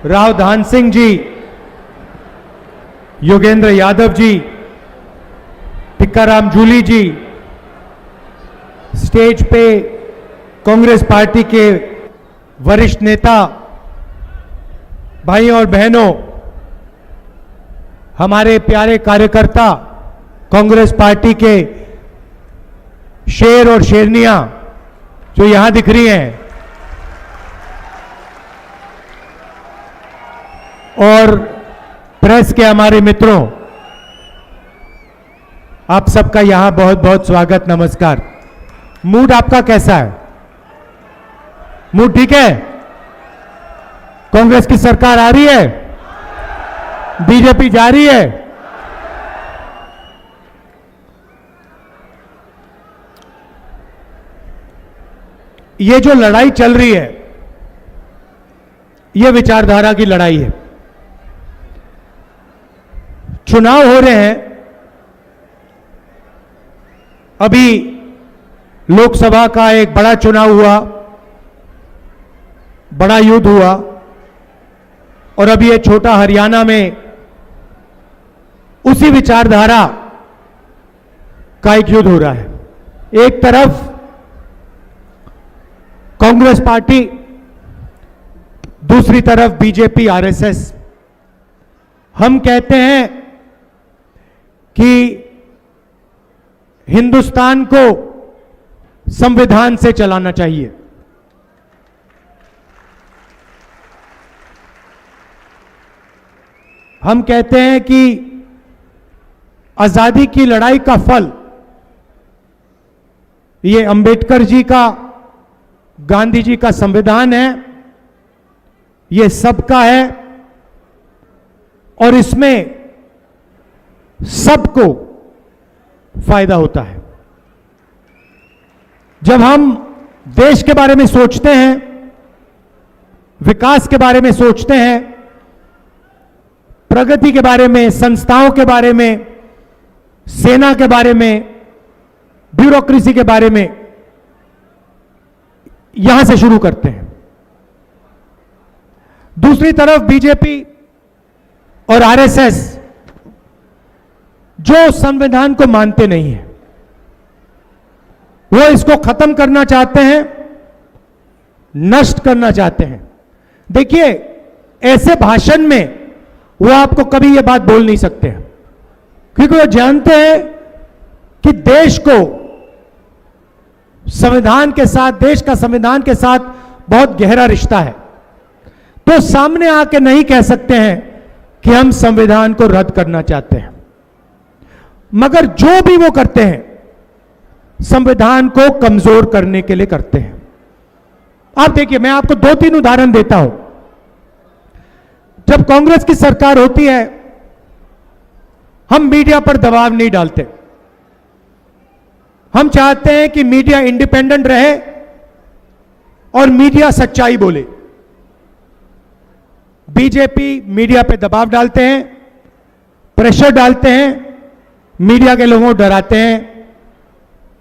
राव धान सिंह जी, योगेंद्र यादव जी, टिक्काराम जूली जी, स्टेज पे कांग्रेस पार्टी के वरिष्ठ नेता, भाइयों और बहनों, हमारे प्यारे कार्यकर्ता, कांग्रेस पार्टी के शेर और शेरनियां जो यहां दिख रही हैं, और प्रेस के हमारे मित्रों, आप सबका यहां बहुत बहुत स्वागत, नमस्कार। मूड आपका कैसा है? मूड ठीक है? कांग्रेस की सरकार आ रही है? बीजेपी जा रही है? ये जो लड़ाई चल रही है, ये विचारधारा की लड़ाई है। चुनाव हो रहे हैं, अभी लोकसभा का एक बड़ा चुनाव हुआ, बड़ा युद्ध हुआ, और अभी ये छोटा हरियाणा में उसी विचारधारा का एक युद्ध हो रहा है। एक तरफ कांग्रेस पार्टी, दूसरी तरफ बीजेपी, आरएसएस। हम कहते हैं कि हिंदुस्तान को संविधान से चलाना चाहिए। हम कहते हैं कि आजादी की लड़ाई का फल ये अंबेडकर जी का, गांधी जी का संविधान है, ये सबका है, और इसमें सबको फायदा होता है। जब हम देश के बारे में सोचते हैं, विकास के बारे में सोचते हैं, प्रगति के बारे में, संस्थाओं के बारे में, सेना के बारे में, ब्यूरोक्रेसी के बारे में, यहां से शुरू करते हैं। दूसरी तरफ बीजेपी और आरएसएस जो संविधान को मानते नहीं है, वो इसको खत्म करना चाहते हैं, नष्ट करना चाहते हैं। देखिए, ऐसे भाषण में वो आपको कभी ये बात बोल नहीं सकते हैं, क्योंकि वो जानते हैं कि देश को संविधान के साथ, देश का संविधान के साथ बहुत गहरा रिश्ता है। तो सामने आके नहीं कह सकते हैं कि हम संविधान को रद्द करना चाहते हैं, मगर जो भी वो करते हैं संविधान को कमजोर करने के लिए करते हैं। आप देखिए, मैं आपको 2-3 उदाहरण देता हूं। जब कांग्रेस की सरकार होती है, हम मीडिया पर दबाव नहीं डालते। हम चाहते हैं कि मीडिया इंडिपेंडेंट रहे और मीडिया सच्चाई बोले। बीजेपी मीडिया पे दबाव डालते हैं, प्रेशर डालते हैं, मीडिया के लोगों को डराते हैं,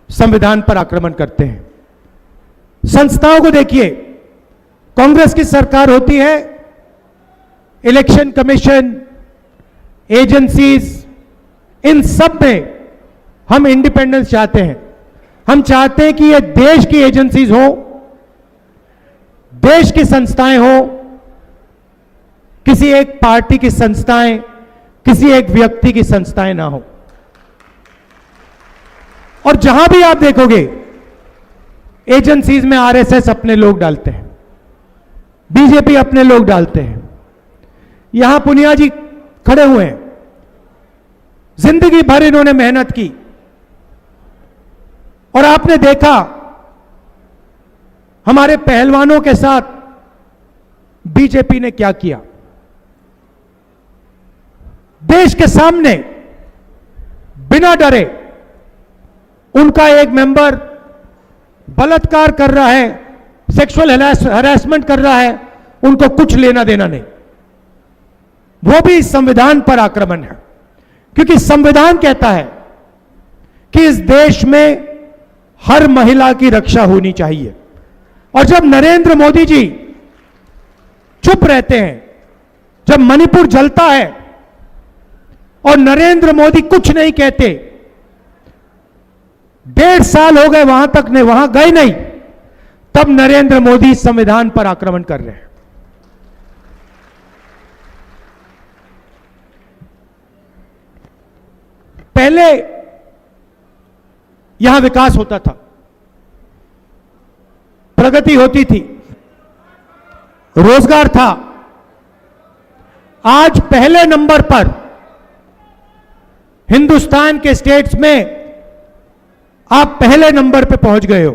संविधान पर आक्रमण करते हैं। संस्थाओं को देखिए, कांग्रेस की सरकार होती है, इलेक्शन कमीशन, एजेंसीज, इन सब में हम इंडिपेंडेंस चाहते हैं। हम चाहते हैं कि ये देश की एजेंसीज हो, देश की संस्थाएं हो, किसी एक पार्टी की संस्थाएं, किसी एक व्यक्ति की संस्थाएं ना हो। और जहां भी आप देखोगे, एजेंसीज में आरएसएस अपने लोग डालते हैं, बीजेपी अपने लोग डालते हैं। यहां पुनिया जी खड़े हुए हैं, जिंदगी भर इन्होंने मेहनत की, और आपने देखा हमारे पहलवानों के साथ बीजेपी ने क्या किया। देश के सामने बिना डरे उनका एक मेंबर बलात्कार कर रहा है, सेक्सुअल हरासमेंट कर रहा है, उनको कुछ लेना देना नहीं। वो भी संविधान पर आक्रमण है, क्योंकि संविधान कहता है कि इस देश में हर महिला की रक्षा होनी चाहिए। और जब नरेंद्र मोदी जी चुप रहते हैं, जब मणिपुर जलता है और नरेंद्र मोदी कुछ नहीं कहते, 1.5 साल हो गए वहां तक नहीं, वहां गए नहीं, तब नरेंद्र मोदी संविधान पर आक्रमण कर रहे हैं। पहले यहां विकास होता था, प्रगति होती थी, रोजगार था। आज पहले नंबर पर हिंदुस्तान के स्टेट्स में आप पहले नंबर पे पहुंच गए हो।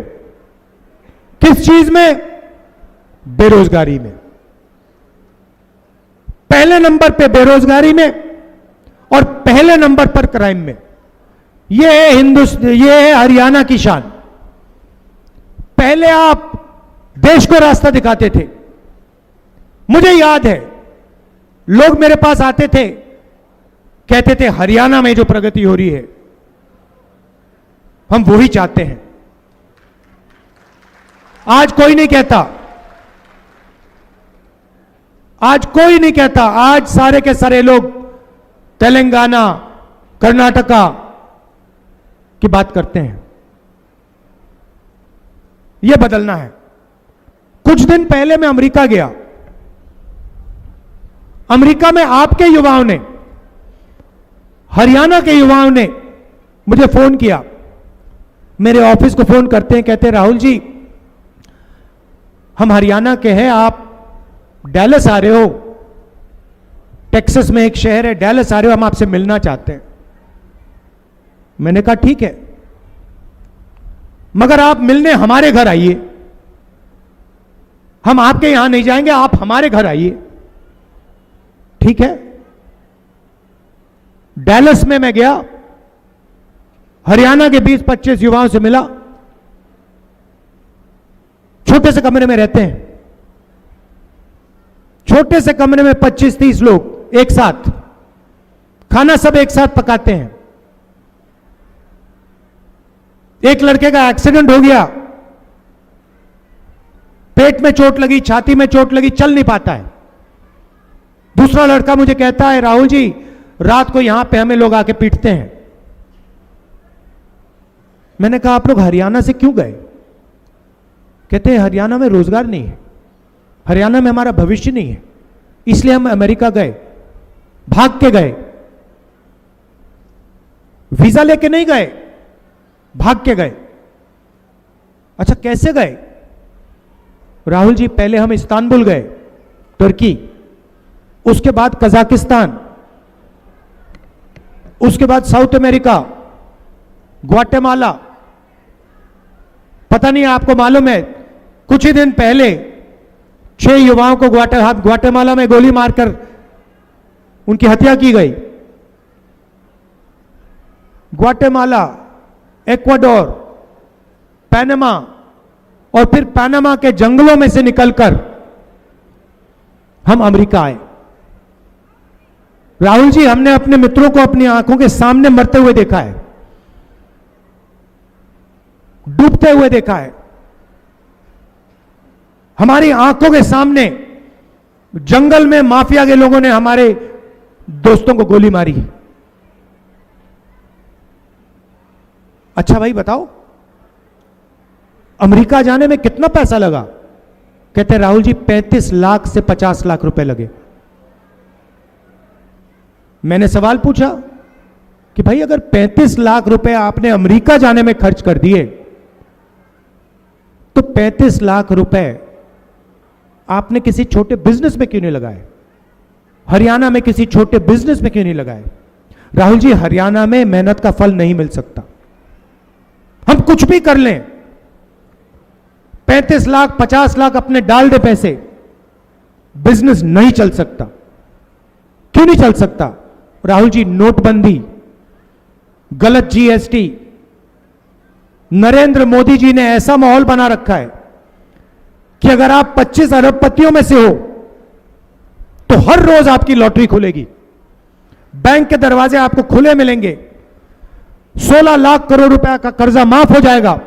किस चीज में? बेरोजगारी में। पहले नंबर पे बेरोजगारी में और पहले नंबर पर क्राइम में। ये है हरियाणा की शान। पहले आप देश को रास्ता दिखाते थे। मुझे याद है, लोग मेरे पास आते थे, कहते थे हरियाणा में जो प्रगति हो रही है हम वही चाहते हैं। आज कोई नहीं कहता, आज कोई नहीं कहता। आज सारे के सारे लोग तेलंगाना, कर्नाटका की बात करते हैं। यह बदलना है। कुछ दिन पहले मैं अमेरिका गया। अमेरिका में आपके युवाओं ने, हरियाणा के युवाओं ने मुझे फोन किया। मेरे ऑफिस को फोन करते हैं, कहते हैं राहुल जी हम हरियाणा के हैं, आप डैलस आ रहे हो, टेक्सास में एक शहर है डैलस आ रहे हो, हम आपसे मिलना चाहते हैं। मैंने कहा ठीक है, मगर आप मिलने हमारे घर आइए, हम आपके यहां नहीं जाएंगे, आप हमारे घर आइए। ठीक है। डैलस में मैं गया, हरियाणा के 20-25 युवाओं से मिला। छोटे से कमरे में रहते हैं, छोटे से कमरे में 25-30 लोग एक साथ, खाना सब एक साथ पकाते हैं। एक लड़के का एक्सीडेंट हो गया, पेट में चोट लगी, छाती में चोट लगी, चल नहीं पाता है। दूसरा लड़का मुझे कहता है राहुल जी रात को यहां पे हमें लोग आके पीटते हैं। मैंने कहा आप लोग हरियाणा से क्यों गए? कहते हैं हरियाणा में रोजगार नहीं है, हरियाणा में हमारा भविष्य नहीं है, इसलिए हम अमेरिका गए, भाग के गए। वीजा लेके नहीं गए, भाग के गए। अच्छा कैसे गए? राहुल जी पहले हम इस्तांबुल गए, तुर्की, उसके बाद कजाकिस्तान, उसके बाद साउथ अमेरिका, ग्वाटेमाला। पता नहीं आपको मालूम है, कुछ ही दिन पहले 6 युवाओं को ग्वाटेमाला में गोली मारकर उनकी हत्या की गई। ग्वाटेमाला, इक्वाडोर, पनामा, और फिर पनामा के जंगलों में से निकलकर हम अमेरिका आए। राहुल जी हमने अपने मित्रों को अपनी आंखों के सामने मरते हुए देखा है, डूबते हुए देखा है। हमारी आंखों के सामने जंगल में माफिया के लोगों ने हमारे दोस्तों को गोली मारी। अच्छा भाई बताओ अमेरिका जाने में कितना पैसा लगा? कहते राहुल जी 35 लाख से 50 लाख रुपए लगे। मैंने सवाल पूछा कि भाई अगर 35 लाख रुपए आपने अमेरिका जाने में खर्च कर दिए तो 35 लाख रुपए आपने किसी छोटे बिजनेस में क्यों नहीं लगाए? हरियाणा में किसी छोटे बिजनेस में क्यों नहीं लगाए? राहुल जी हरियाणा में मेहनत का फल नहीं मिल सकता। हम कुछ भी कर लें, 35 लाख 50 लाख अपने डाल दे पैसे, बिजनेस नहीं चल सकता। क्यों नहीं चल सकता? राहुल जी नोटबंदी, गलत जीएसटी, नरेंद्र मोदी जी ने ऐसा माहौल बना रखा है कि अगर आप 25 अरबपतियों में से हो तो हर रोज आपकी लॉटरी खुलेगी, बैंक के दरवाजे आपको खुले मिलेंगे, 16 लाख करोड़ रुपए का कर्जा माफ हो जाएगा।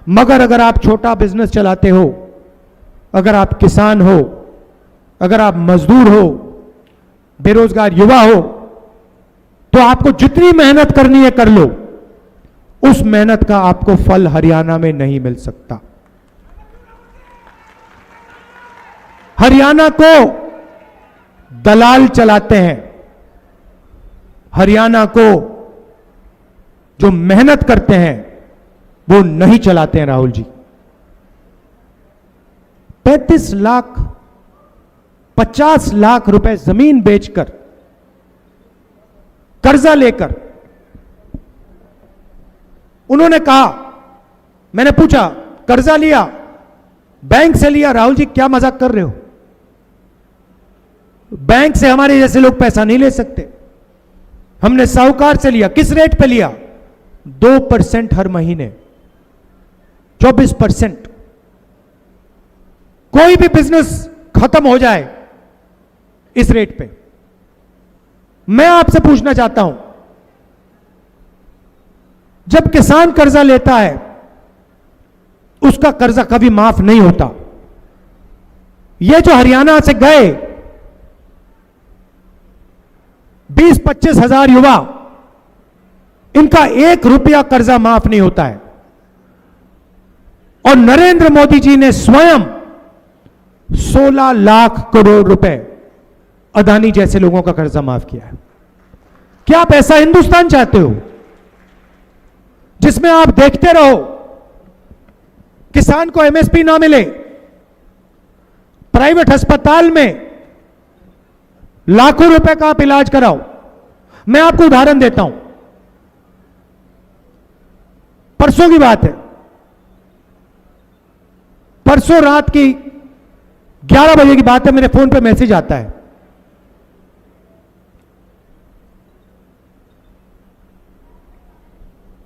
मगर अगर आप छोटा बिजनेस चलाते हो, अगर आप किसान हो, अगर आप मजदूर हो, बेरोजगार युवा हो, तो आपको जितनी मेहनत करनी है कर लो, उस मेहनत का आपको फल हरियाणा में नहीं मिल सकता। हरियाणा को दलाल चलाते हैं, हरियाणा को जो मेहनत करते हैं वो नहीं चलाते हैं। राहुल जी 35 लाख 50 लाख रुपए जमीन बेचकर, कर्जा लेकर, उन्होंने कहा, मैंने पूछा कर्जा लिया, बैंक से लिया? राहुल जी क्या मजाक कर रहे हो, बैंक से हमारे जैसे लोग पैसा नहीं ले सकते, हमने साहूकार से लिया। किस रेट पे लिया? 2% हर महीने, 24%। कोई भी बिजनेस खत्म हो जाए इस रेट पे। मैं आपसे पूछना चाहता हूं, जब किसान कर्जा लेता है उसका कर्जा कभी माफ नहीं होता। ये जो हरियाणा से गए 20-25 हजार युवा, इनका 1 रुपया कर्जा माफ नहीं होता है। और नरेंद्र मोदी जी ने स्वयं 16 लाख करोड़ रुपए अदानी जैसे लोगों का कर्जा माफ किया है। क्या आप ऐसा हिंदुस्तान चाहते हो जिसमें आप देखते रहो किसान को एमएसपी ना मिले, प्राइवेट अस्पताल में लाखों रुपए का आप इलाज कराओ? मैं आपको उदाहरण देता हूं, परसों की बात है, परसों रात की 11 बजे की बात है, मेरे फोन पे मैसेज आता है,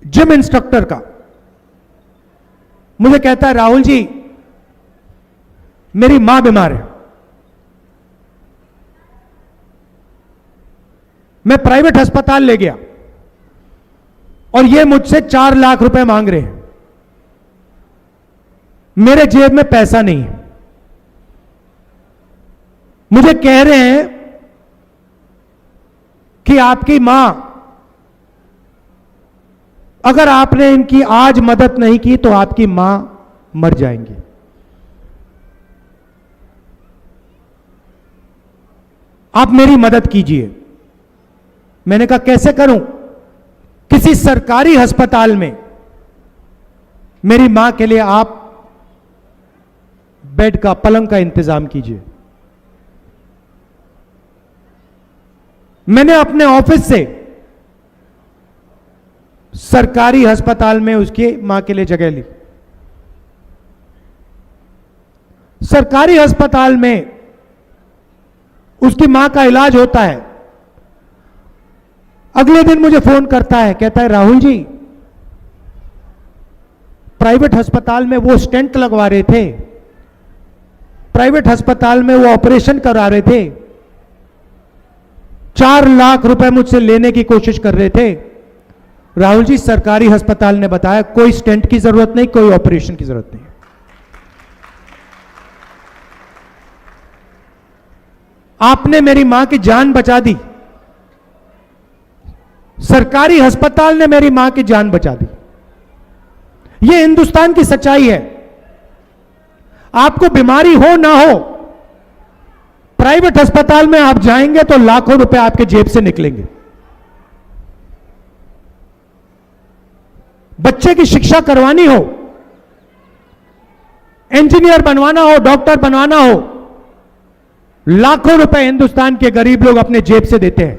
जिम इंस्ट्रक्टर का। मुझे कहता है राहुल जी मेरी मां बीमार है, मैं प्राइवेट अस्पताल ले गया और ये मुझसे 4 लाख रुपए मांग रहे हैं, मेरे जेब में पैसा नहीं है। मुझे कह रहे हैं कि आपकी मां, अगर आपने इनकी आज मदद नहीं की तो आपकी मां मर जाएंगी। आप मेरी मदद कीजिए। मैंने कहा कैसे करूं? किसी सरकारी अस्पताल में मेरी मां के लिए आप बेड का, पलंग का इंतजाम कीजिए। मैंने अपने ऑफिस से सरकारी अस्पताल में उसकी मां के लिए जगह ली। सरकारी अस्पताल में उसकी मां का इलाज होता है। अगले दिन मुझे फोन करता है, कहता है राहुल जी प्राइवेट अस्पताल में वो स्टेंट लगवा रहे थे, प्राइवेट अस्पताल में वो ऑपरेशन करा रहे थे, 4 लाख रुपए मुझसे लेने की कोशिश कर रहे थे। राहुल जी सरकारी अस्पताल ने बताया कोई स्टेंट की जरूरत नहीं, कोई ऑपरेशन की जरूरत नहीं। आपने मेरी मां की जान बचा दी, सरकारी अस्पताल ने मेरी मां की जान बचा दी। यह हिंदुस्तान की सच्चाई है। आपको बीमारी हो ना हो, प्राइवेट अस्पताल में आप जाएंगे तो लाखों रुपए आपके जेब से निकलेंगे। बच्चे की शिक्षा करवानी हो, इंजीनियर बनवाना हो, डॉक्टर बनवाना हो, लाखों रुपए हिंदुस्तान के गरीब लोग अपने जेब से देते हैं।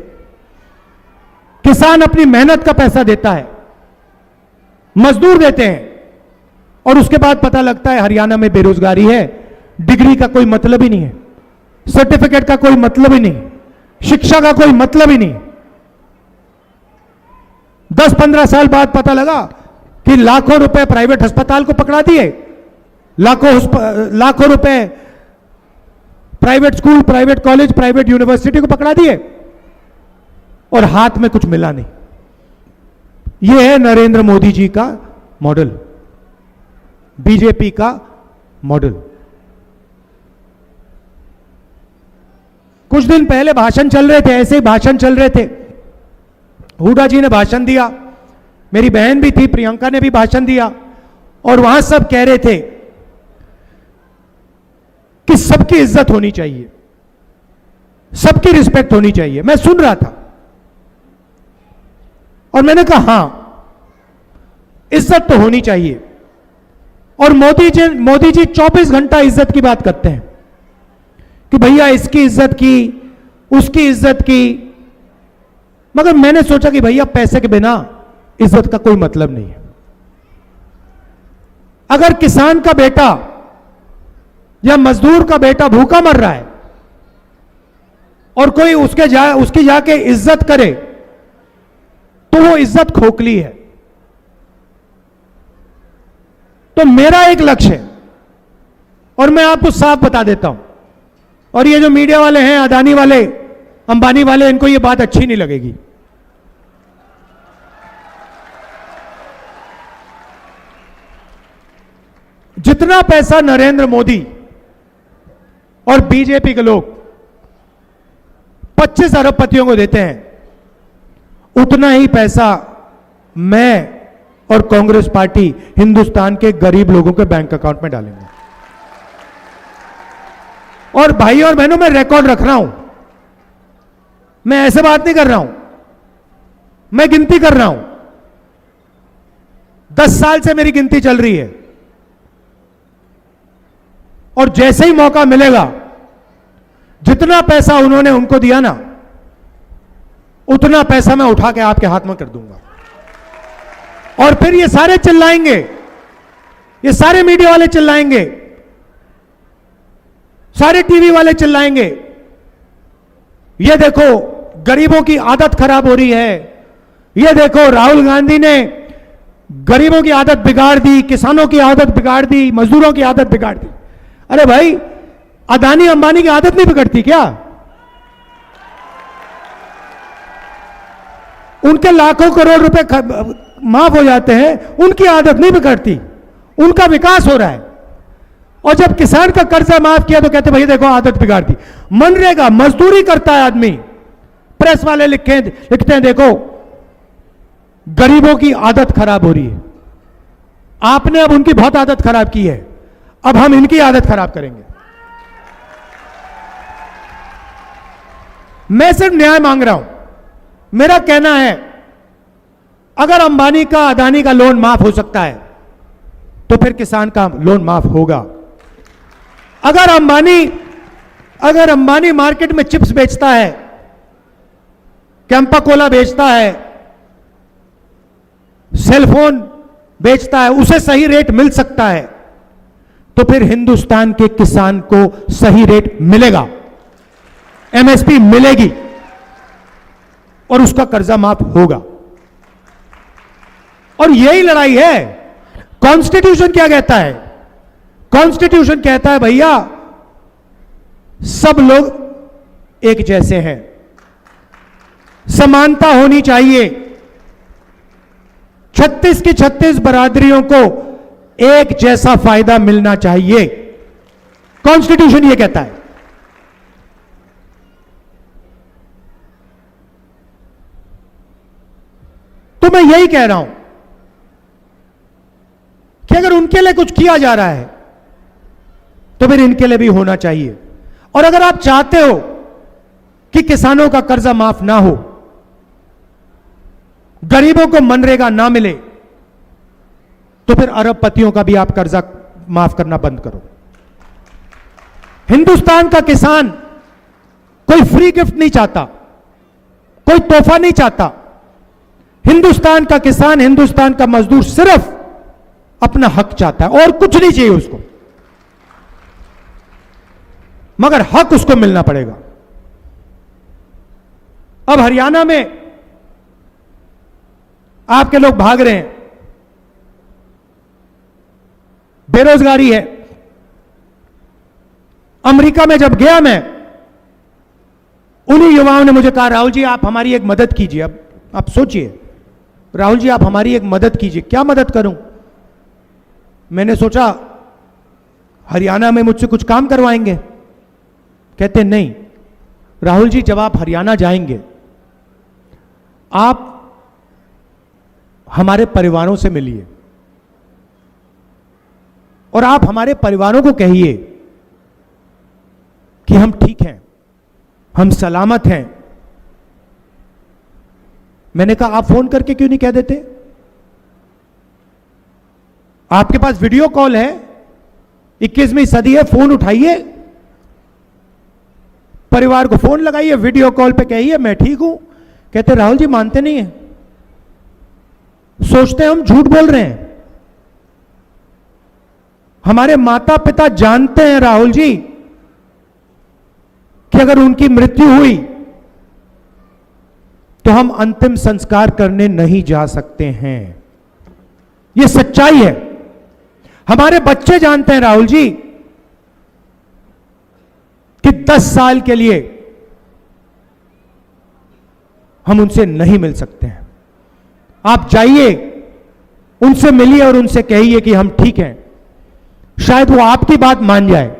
किसान अपनी मेहनत का पैसा देता है, मजदूर देते हैं, और उसके बाद पता लगता है हरियाणा में बेरोजगारी है, डिग्री का कोई मतलब ही नहीं है, सर्टिफिकेट का कोई मतलब ही नहीं, शिक्षा का कोई मतलब ही नहीं। 10-15 साल बाद पता लगा कि लाखों रुपए प्राइवेट अस्पताल को पकड़ा दिए, लाखों रुपए private school, private college, private university को पकड़ा दिए और हाथ में कुछ मिला नहीं। यह है नरेंद्र मोदी जी का मॉडल, बीजेपी का मॉडल। कुछ दिन पहले भाषण चल रहे थे, ऐसे ही भाषण चल रहे थे, हुड्डा जी ने भाषण दिया, मेरी बहन भी थी प्रियंका ने भी भाषण दिया, और वहां सब कह रहे थे कि सबकी इज्जत होनी चाहिए, सबकी रिस्पेक्ट होनी चाहिए। मैं सुन रहा था और मैंने कहा हां, इज्जत तो होनी चाहिए। और मोदी जी 24 घंटा इज्जत की बात करते हैं कि भैया इसकी इज्जत की, उसकी इज्जत की, मगर मैंने सोचा कि भैया पैसे के बिना इज्जत का कोई मतलब नहीं है। अगर किसान का बेटा या मजदूर का बेटा भूखा मर रहा है और कोई उसकी जाके इज्जत करे तो वो इज्जत खोखली है। तो मेरा एक लक्ष्य है और मैं आपको साफ बता देता हूं, और ये जो मीडिया वाले हैं, अदानी वाले, अंबानी वाले, इनको ये बात अच्छी नहीं लगेगी। जितना पैसा नरेंद्र मोदी और बीजेपी के लोग 25 अरबपतियों को देते हैं, उतना ही पैसा मैं और कांग्रेस पार्टी हिंदुस्तान के गरीब लोगों के बैंक अकाउंट में डालेंगे। और भाई और बहनों, मैं रिकॉर्ड रख रहा हूं, मैं ऐसे बात नहीं कर रहा हूं, मैं गिनती कर रहा हूं। 10 साल से मेरी गिनती चल रही है, और जैसे ही मौका मिलेगा, जितना पैसा उन्होंने उनको दिया ना, उतना पैसा मैं उठा के आपके हाथ में कर दूंगा। और फिर ये सारे चिल्लाएंगे, ये सारे मीडिया वाले चिल्लाएंगे, सारे टीवी वाले चिल्लाएंगे, ये देखो गरीबों की आदत खराब हो रही है, ये देखो राहुल गांधी ने गरीबों की आदत बिगाड़ दी, किसानों की आदत बिगाड़ दी, मजदूरों की आदत बिगाड़ दी। अरे भाई, अदानी अंबानी की आदत नहीं बिगड़ती क्या? उनके लाखों करोड़ रुपए माफ हो जाते हैं, उनकी आदत नहीं बिगड़ती, उनका विकास हो रहा है। और जब किसान का कर्जा माफ किया तो कहते भाई देखो आदत बिगाड़ दी। मनरेगा, मजदूरी करता है आदमी, प्रेस वाले लिखते हैं देखो गरीबों की आदत खराब हो रही है। आपने अब उनकी बहुत आदत खराब की है, अब हम इनकी आदत खराब करेंगे। मैं सिर्फ न्याय मांग रहा हूं। मेरा कहना है, अगर अंबानी का, अदानी का लोन माफ हो सकता है तो फिर किसान का लोन माफ होगा। अगर अंबानी मार्केट में चिप्स बेचता है, कैंपा कोला बेचता है, सेलफोन बेचता है, उसे सही रेट मिल सकता है, तो फिर हिंदुस्तान के किसान को सही रेट मिलेगा, एमएसपी मिलेगी और उसका कर्जा माफ होगा। और यही लड़ाई है। कॉन्स्टिट्यूशन क्या कहता है? कॉन्स्टिट्यूशन कहता है भैया सब लोग एक जैसे हैं, समानता होनी चाहिए, 36 की 36 बरादरियों को एक जैसा फायदा मिलना चाहिए। कॉन्स्टिट्यूशन यह कहता है। तो मैं यही कह रहा हूं कि अगर उनके लिए कुछ किया जा रहा है तो फिर इनके लिए भी होना चाहिए। और अगर आप चाहते हो कि किसानों का कर्जा माफ ना हो, गरीबों को मनरेगा ना मिले, तो फिर अरबपतियों का भी आप कर्जा माफ करना बंद करो। हिंदुस्तान का किसान कोई फ्री गिफ्ट नहीं चाहता, कोई तोहफा नहीं चाहता। हिंदुस्तान का किसान, हिंदुस्तान का मजदूर सिर्फ अपना हक चाहता है और कुछ नहीं चाहिए उसको, मगर हक उसको मिलना पड़ेगा। अब हरियाणा में आपके लोग भाग रहे हैं, बेरोजगारी है। अमेरिका में जब गया मैं, उन्हीं युवाओं ने मुझे कहा राहुल जी आप हमारी एक मदद कीजिए। अब आप सोचिए, राहुल जी आप हमारी एक मदद कीजिए। क्या मदद करूं? मैंने सोचा हरियाणा में मुझसे कुछ काम करवाएंगे। कहते नहीं, राहुल जी, जब आप हरियाणा जाएंगे, आप हमारे परिवारों से मिलिए और आप हमारे परिवारों को कहिए कि हम ठीक हैं, हम सलामत हैं। मैंने कहा, आप फोन करके क्यों नहीं कह देते? आपके पास वीडियो कॉल है, 21वीं सदी है, फोन उठाइए, परिवार को फोन लगाइए, वीडियो कॉल पे कहिए मैं ठीक हूं। कहते राहुल जी मानते नहीं है, सोचते हैं हम झूठ बोल रहे हैं। हमारे माता पिता जानते हैं राहुल जी कि अगर उनकी मृत्यु हुई तो हम अंतिम संस्कार करने नहीं जा सकते हैं। यह सच्चाई है। हमारे बच्चे जानते हैं राहुल जी कि 10 साल के लिए हम उनसे नहीं मिल सकते हैं। आप जाइए, उनसे मिलिए और उनसे कहिए कि हम ठीक हैं। शायद वो आपकी बात मान जाए।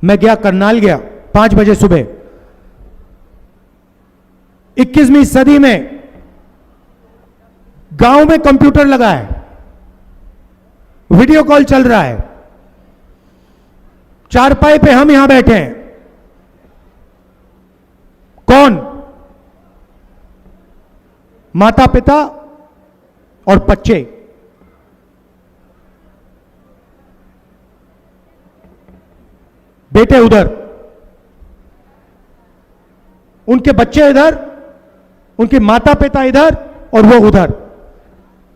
मैं गया, करनाल गया 5 बजे सुबह। 21वीं सदी में गांव में कंप्यूटर लगा है, वीडियो कॉल चल रहा है, चारपाई पे हम यहां बैठे हैं। कौन? माता पिता और बच्चे। बेटे उधर, उनके बच्चे इधर, उनके माता पिता इधर और वो उधर,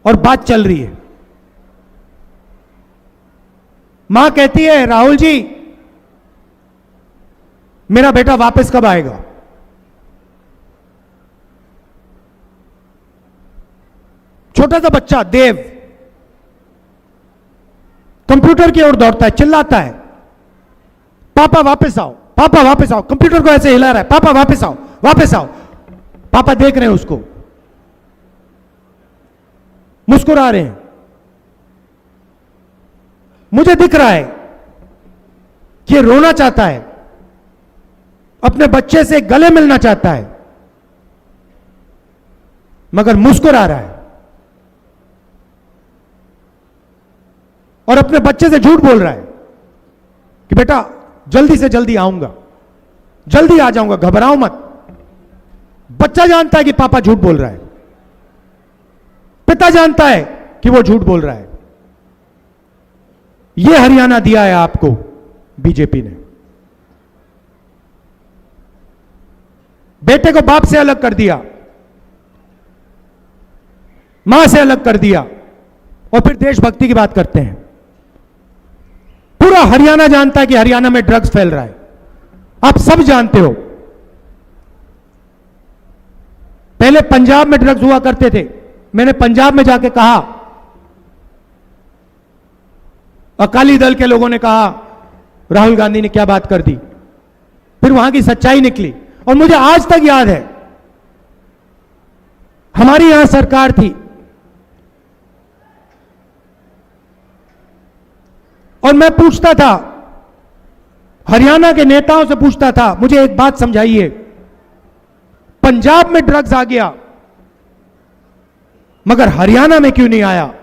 और बात चल रही है। मां कहती है राहुल जी मेरा बेटा वापस कब आएगा? छोटा सा बच्चा देव कंप्यूटर की ओर दौड़ता है, चिल्लाता है, पापा वापस आओ, पापा वापस आओ। कंप्यूटर को ऐसे हिला रहा है, पापा वापस आओ, वापस आओ। पापा देख रहे हैं उसको, मुस्कुरा रहे हैं। मुझे दिख रहा है कि ये रोना चाहता है, अपने बच्चे से गले मिलना चाहता है, मगर मुस्कुरा रहा है और अपने बच्चे से झूठ बोल रहा है कि बेटा जल्दी से जल्दी आऊंगा, जल्दी आ जाऊंगा, घबराओ मत। बच्चा जानता है कि पापा झूठ बोल रहा है, पिता जानता है कि वो झूठ बोल रहा है। यह हरियाणा दिया है आपको बीजेपी ने। बेटे को बाप से अलग कर दिया, मां से अलग कर दिया, और फिर देशभक्ति की बात करते हैं। पूरा हरियाणा जानता है कि हरियाणा में ड्रग्स फैल रहा है। आप सब जानते हो। पहले पंजाब में ड्रग्स हुआ करते थे। मैंने पंजाब में जाके कहा, अकाली दल के लोगों ने कहा राहुल गांधी ने क्या बात कर दी। फिर वहां की सच्चाई निकली और मुझे आज तक याद है, हमारी यहां सरकार थी और मैं पूछता था, हरियाणा के नेताओं से पूछता था, मुझे एक बात समझाइए, पंजाब में ड्रग्स आ गया मगर हरियाणा में क्यों नहीं आया?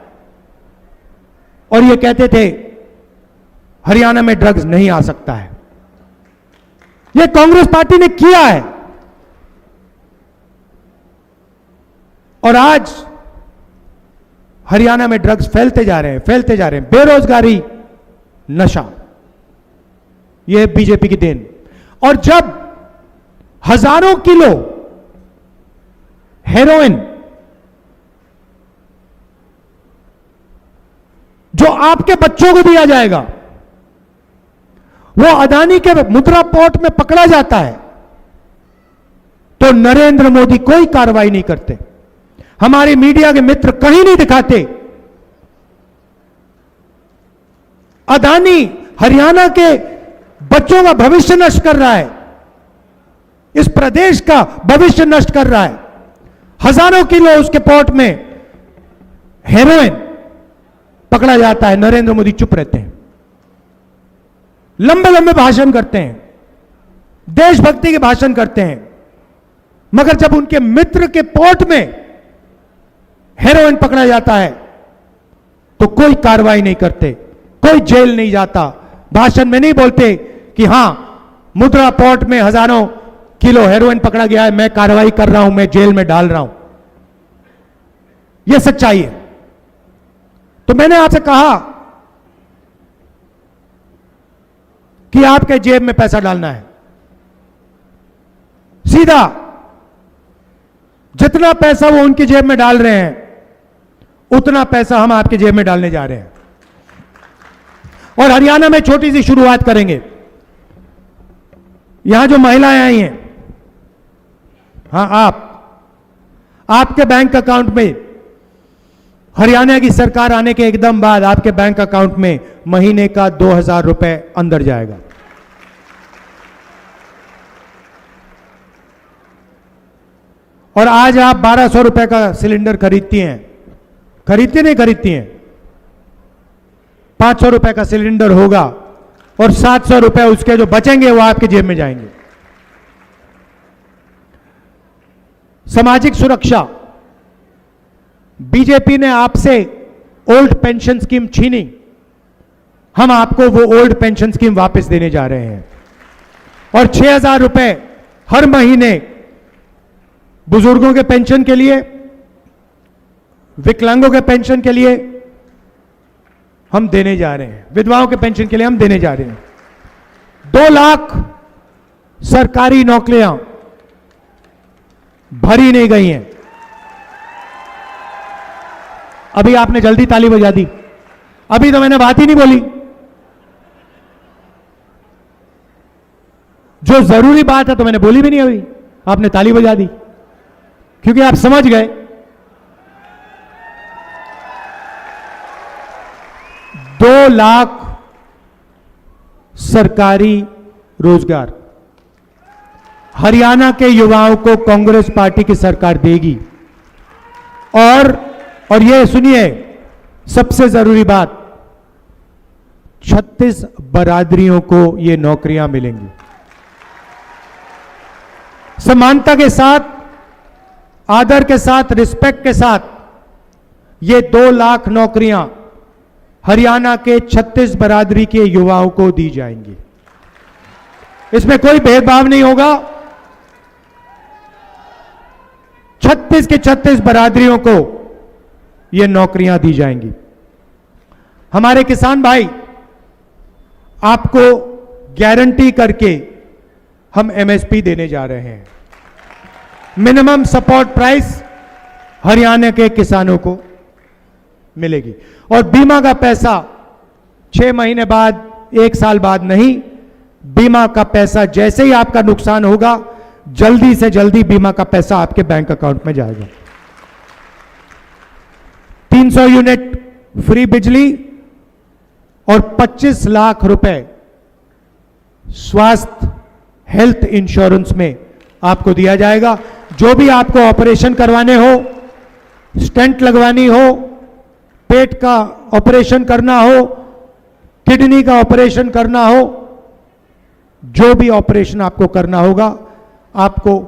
और ये कहते थे हरियाणा में ड्रग्स नहीं आ सकता है। ये कांग्रेस पार्टी ने किया है। और आज हरियाणा में ड्रग्स फैलते जा रहे हैं, फैलते जा रहे हैं। बेरोजगारी, नशा, यह बीजेपी की देन। और जब हजारों किलो हेरोइन जो आपके बच्चों को दिया जाएगा वो अदानी के मुद्रा पोर्ट में पकड़ा जाता है तो नरेंद्र मोदी कोई कार्रवाई नहीं करते। हमारे मीडिया के मित्र कहीं नहीं दिखाते। अदानी हरियाणा के बच्चों का भविष्य नष्ट कर रहा है, इस प्रदेश का भविष्य नष्ट कर रहा है। हजारों किलो उसके पोर्ट में हेरोइन पकड़ा जाता है, नरेंद्र मोदी चुप रहते हैं, लंबे लंबे भाषण करते हैं। देशभक्ति के भाषण करते हैं, मगर जब उनके मित्र के पोर्ट में हेरोइन पकड़ा जाता है तो कोई कार्रवाई नहीं करते, कोई जेल नहीं जाता, भाषण में नहीं बोलते कि हां मुद्रा पोर्ट में हजारों किलो हेरोइन पकड़ा गया है, मैं कार्रवाई कर रहा हूं, मैं जेल में डाल रहा हूं। यह सच्चाई है। तो मैंने आपसे कहा कि आपके जेब में पैसा डालना है, सीधा जितना पैसा वो उनकी जेब में डाल रहे हैं उतना पैसा हम आपके जेब में डालने जा रहे हैं। और हरियाणा में छोटी सी शुरुआत करेंगे। यहां जो महिलाएं आई हैं, हां आपके बैंक अकाउंट में हरियाणा की सरकार आने के एकदम बाद आपके बैंक अकाउंट में महीने का 2000 रुपए अंदर जाएगा। और आज आप 1200 रुपए का सिलेंडर खरीदती हैं, नहीं खरीदती हैं, 500 रुपए का सिलेंडर होगा और 700 रुपए उसके जो बचेंगे वो आपके जेब में जाएंगे। सामाजिक सुरक्षा, बीजेपी ने आपसे ओल्ड पेंशन स्कीम छीनी, हम आपको वो ओल्ड पेंशन स्कीम वापस देने जा रहे हैं। और 6000 रुपए हर महीने बुजुर्गों के पेंशन के लिए, विकलांगों के पेंशन के लिए हम देने जा रहे हैं, विधवाओं के पेंशन के लिए हम देने जा रहे हैं। 2 लाख सरकारी नौकरियां भरी नहीं गई हैं। अभी आपने जल्दी ताली बजा दी, अभी तो मैंने बात ही नहीं बोली। जो जरूरी बात है तो मैंने बोली भी नहीं, अभी आपने ताली बजा दी, क्योंकि आप समझ गए 2 लाख सरकारी रोजगार हरियाणा के युवाओं को कांग्रेस पार्टी की सरकार देगी। और ये सुनिए, सबसे जरूरी बात, 36 बरादरियों को ये नौकरियां मिलेंगी। समानता के साथ, आदर के साथ, रिस्पेक्ट के साथ ये 2 लाख नौकरियां हरियाणा के 36 बरादरी के युवाओं को दी जाएंगी। इसमें कोई भेदभाव नहीं होगा। 36 के 36 बरादरियों को ये नौकरियां दी जाएंगी। हमारे किसान भाई, आपको गारंटी करके हम एमएसपी देने जा रहे हैं। मिनिमम सपोर्ट प्राइस हरियाणा के किसानों को मिलेगी। और बीमा का पैसा 6 महीने बाद, 1 साल बाद नहीं, बीमा का पैसा जैसे ही आपका नुकसान होगा, जल्दी से जल्दी बीमा का पैसा आपके बैंक अकाउंट में जाएगा। 300 यूनिट फ्री बिजली और 25 लाख रुपए स्वास्थ्य हेल्थ इंश्योरेंस में आपको दिया जाएगा। जो भी आपको ऑपरेशन करवाने हो, स्टेंट लगवानी हो, पेट का ऑपरेशन करना हो, किडनी का ऑपरेशन करना हो, जो भी ऑपरेशन आपको करना होगा, आपको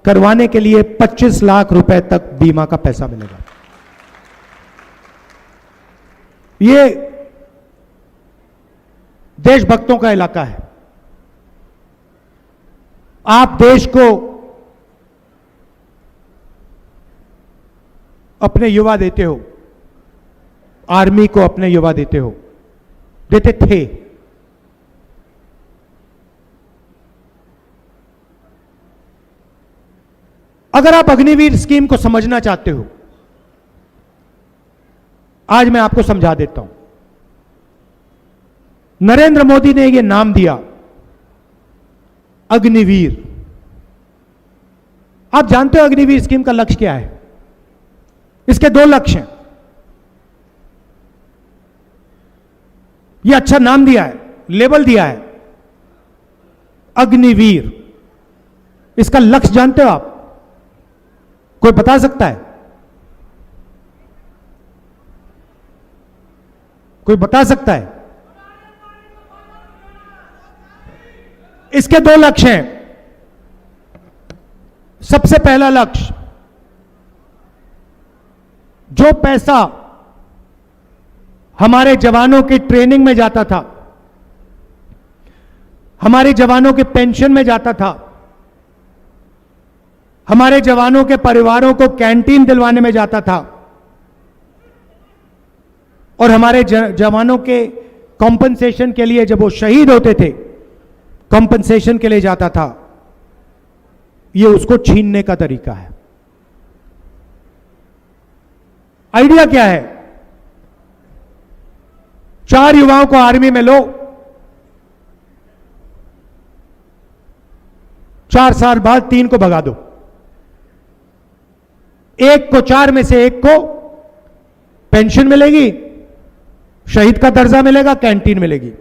करवाने के लिए 25 लाख रुपए तक बीमा का पैसा मिलेगा। ये देशभक्तों का इलाका है। आप देश को अपने युवा देते हो, आर्मी को अपने युवा देते हो, देते थे। अगर आप अग्निवीर स्कीम को समझना चाहते हो, आज मैं आपको समझा देता हूं। नरेंद्र मोदी ने यह नाम दिया अग्निवीर। आप जानते हो अग्निवीर स्कीम का लक्ष्य क्या है? इसके 2 लक्ष्य हैं। यह अच्छा नाम दिया है, लेबल दिया है, अग्निवीर। इसका लक्ष्य जानते हो आप? कोई बता सकता है? कोई बता सकता है? इसके 2 लक्ष्य हैं। सबसे पहला लक्ष्य, जो पैसा हमारे जवानों की ट्रेनिंग में जाता था, हमारे जवानों के पेंशन में जाता था, हमारे जवानों के परिवारों को कैंटीन दिलवाने में जाता था और हमारे जवानों के कॉम्पनसेशन के लिए जब वो शहीद होते थे, कॉम्पनसेशन के लिए जाता था, ये उसको छीनने का तरीका है। आइडिया क्या है? 4 युवाओं को आर्मी में लो, 4 साल बाद 3 को भगा दो, एक को 4 में से एक को पेंशन मिलेगी, शहीद का दर्जा मिलेगा, कैंटीन मिलेगी,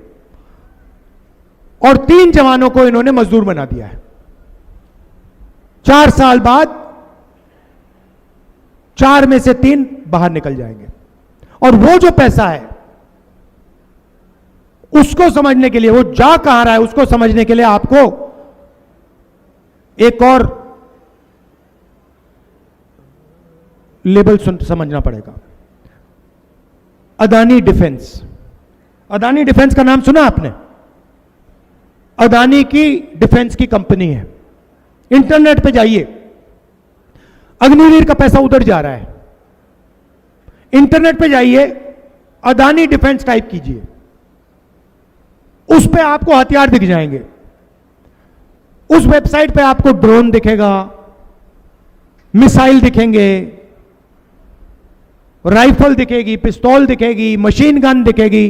और 3 जवानों को इन्होंने मजदूर बना दिया है। 4 साल बाद 4 में से 3 बाहर निकल जाएंगे और वो जो पैसा है उसको समझने के लिए, वो जा कहां रहा है उसको समझने के लिए आपको एक और लेबल समझना पड़ेगा। अदानी डिफेंस। अदानी डिफेंस का नाम सुना आपने? अदानी की डिफेंस की कंपनी है। इंटरनेट पे जाइए, अग्निवीर का पैसा उधर जा रहा है। इंटरनेट पे जाइए, अदानी डिफेंस टाइप कीजिए, उस पे आपको हथियार दिख जाएंगे। उस वेबसाइट पे आपको ड्रोन दिखेगा, मिसाइल दिखेंगे, राइफल दिखेगी, पिस्तौल दिखेगी, मशीन गन दिखेगी,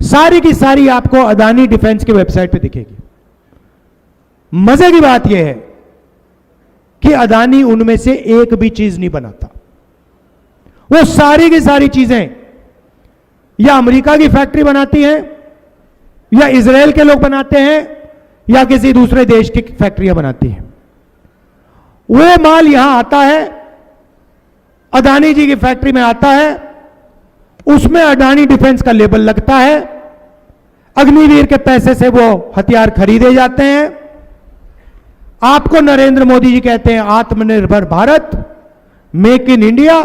सारी की सारी आपको अदानी डिफेंस की वेबसाइट पे दिखेगी। मजे की बात यह है कि अदानी उनमें से एक भी चीज नहीं बनाता। वो सारी की सारी चीजें या अमेरिका की फैक्ट्री बनाती हैं, या इजराइल के लोग बनाते हैं, या किसी दूसरे देश की फैक्ट्रियां बनाती हैं। वो माल यहां आता है, अदानी जी की फैक्ट्री में आता है, उसमें अदानी डिफेंस का लेबल लगता है, अग्निवीर के पैसे से वो हथियार खरीदे जाते हैं। आपको नरेंद्र मोदी जी कहते हैं आत्मनिर्भर भारत, मेक इन इंडिया।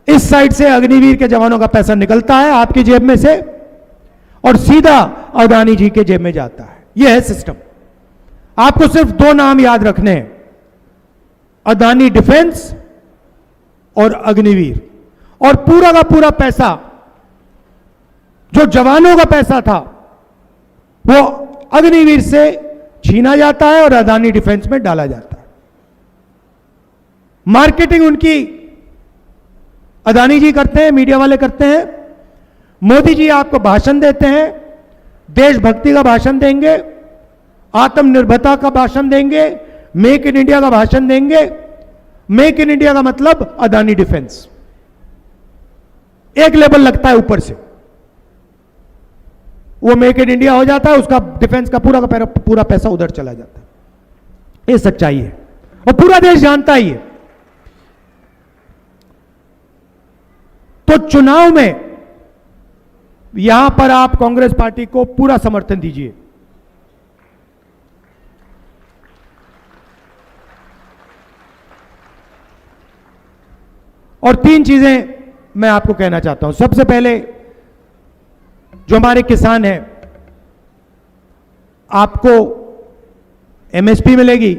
इस साइड से अग्निवीर के जवानों का पैसा निकलता है आपकी जेब में से और सीधा अदानी जी के जेब में जाता है। यह है सिस्टम। आपको सिर्फ 2 नाम याद रखने हैं, अदानी डिफेंस और अग्निवीर। और पूरा का पूरा पैसा जो जवानों का पैसा था वो अग्निवीर से छीना जाता है और अदानी डिफेंस में डाला जाता है। मार्केटिंग उनकी अदानी जी करते हैं, मीडिया वाले करते हैं। मोदी जी आपको भाषण देते हैं, देशभक्ति का भाषण देंगे, आत्मनिर्भरता का भाषण देंगे, मेक इन इंडिया का भाषण देंगे। मेक इन इंडिया का मतलब अदानी डिफेंस, एक लेवल लगता है ऊपर से, वो मेक इन इंडिया हो जाता है, उसका डिफेंस का पूरा पैसा उधर चला जाता है। ये सच्चाई है और पूरा देश जानता ही है। तो चुनाव में यहां पर आप कांग्रेस पार्टी को पूरा समर्थन दीजिए। और 3 चीजें मैं आपको कहना चाहता हूं। सबसे पहले, जो हमारे किसान हैं, आपको एमएसपी मिलेगी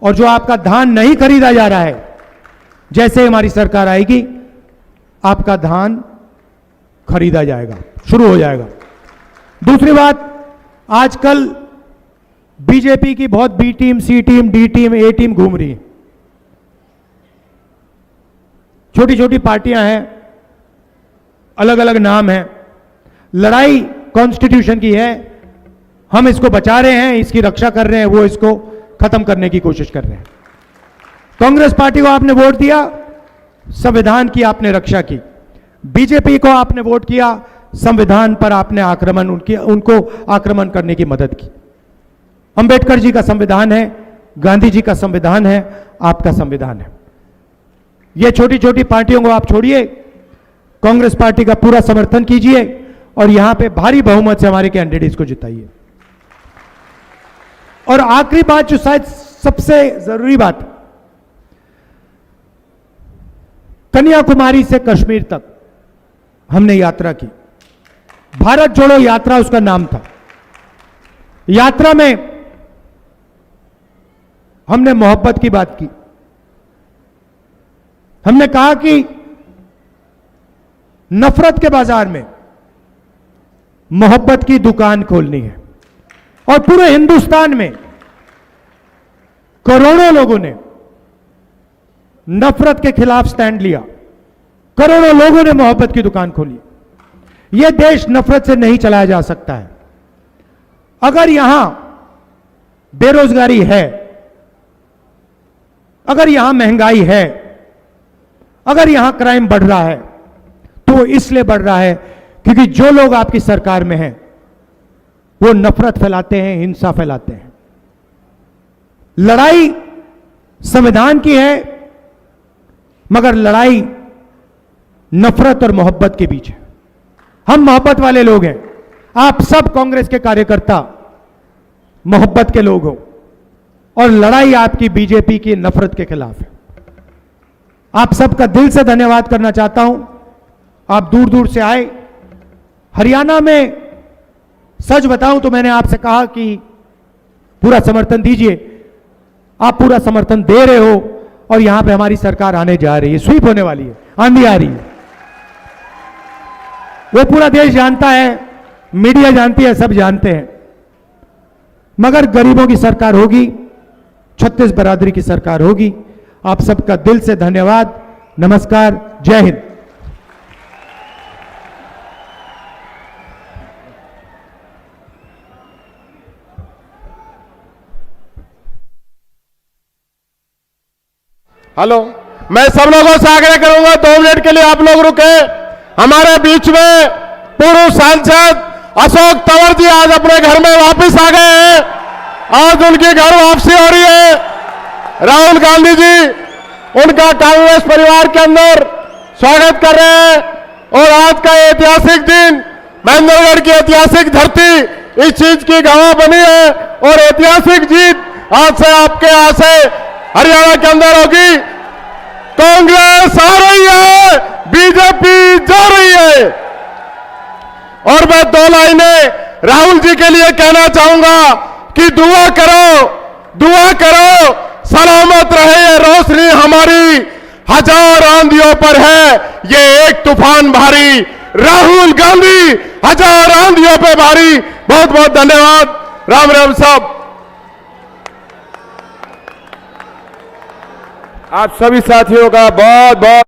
और जो आपका धान नहीं खरीदा जा रहा है, जैसे हमारी सरकार आएगी आपका धान खरीदा जाएगा, शुरू हो जाएगा। दूसरी बात, आजकल बीजेपी की बहुत बी टीम, सी टीम, डी टीम, ए टीम घूम रही है। छोटी छोटी पार्टियां हैं, अलग अलग नाम हैं। लड़ाई कॉन्स्टिट्यूशन की है, हम इसको बचा रहे हैं, इसकी रक्षा कर रहे हैं, वो इसको खत्म करने की कोशिश कर रहे हैं। कांग्रेस पार्टी को आपने वोट दिया, संविधान की आपने रक्षा की। बीजेपी को आपने वोट किया, संविधान पर आपने उनको आक्रमण करने की मदद की। अंबेडकर जी का संविधान है, गांधी जी का संविधान है, आपका संविधान है। ये छोटी छोटी पार्टियों को आप छोड़िए, कांग्रेस पार्टी का पूरा समर्थन कीजिए और यहां पे भारी बहुमत से हमारे कैंडिडेट्स को जिताइए। और आखिरी बात जो शायद सबसे जरूरी बात, कन्याकुमारी से कश्मीर तक हमने यात्रा की। भारत जोड़ो यात्रा उसका नाम था। यात्रा में हमने मोहब्बत की बात की। हमने कहा कि नफरत के बाजार में मोहब्बत की दुकान खोलनी है, और पूरे हिंदुस्तान में करोड़ों लोगों ने नफरत के खिलाफ स्टैंड लिया, करोड़ों लोगों ने मोहब्बत की दुकान खोली। यह देश नफरत से नहीं चलाया जा सकता है। अगर यहां बेरोजगारी है, अगर यहां महंगाई है, अगर यहां क्राइम बढ़ रहा है, तो वो इसलिए बढ़ रहा है क्योंकि जो लोग आपकी सरकार में हैं वो नफरत फैलाते हैं, हिंसा फैलाते हैं। लड़ाई संविधान की है, मगर लड़ाई नफरत और मोहब्बत के बीच है। हम मोहब्बत वाले लोग हैं। आप सब कांग्रेस के कार्यकर्ता मोहब्बत के लोग हो, और लड़ाई आपकी बीजेपी की नफरत के खिलाफ है। आप सबका दिल से धन्यवाद करना चाहता हूं। आप दूर दूर से आए। हरियाणा में सच बताऊं तो मैंने आपसे कहा कि पूरा समर्थन दीजिए। आप पूरा समर्थन दे रहे हो, और यहां पे हमारी सरकार आने जा रही है, स्वीप होने वाली है, आंधी आ रही है। वो पूरा देश जानता है, मीडिया जानती है, सब जानते हैं। मगर गरीबों की सरकार होगी, छत्तीस बरादरी की सरकार होगी। आप सबका दिल से धन्यवाद। नमस्कार, जय हिंद। हेलो, मैं सब लोगों से आग्रह करूंगा 2 मिनट के लिए आप लोग रुके। हमारे बीच में पूर्व सांसद अशोक तंवर जी आज अपने घर में वापस आ गए हैं। आज उनकी घर वापसी हो रही है। राहुल गांधी जी उनका कांग्रेस परिवार के अंदर स्वागत कर रहे हैं। और आज का ऐतिहासिक दिन, महेंद्रगढ़ की ऐतिहासिक धरती इस चीज की गवाह बनी है, और ऐतिहासिक जीत आज से आपके यहां से हरियाणा के अंदर होगी। कांग्रेस आ रही है, बीजेपी जा रही है। और मैं 2 लाइनें राहुल जी के लिए कहना चाहूंगा कि दुआ करो, दुआ करो, सलामत रहे ये रोशनी हमारी। हजार आंधियों पर है ये एक तूफान भारी। राहुल गांधी हजार आंधियों पे भारी। बहुत बहुत धन्यवाद। राम राम साहब। आप सभी साथियों का बहुत बहुत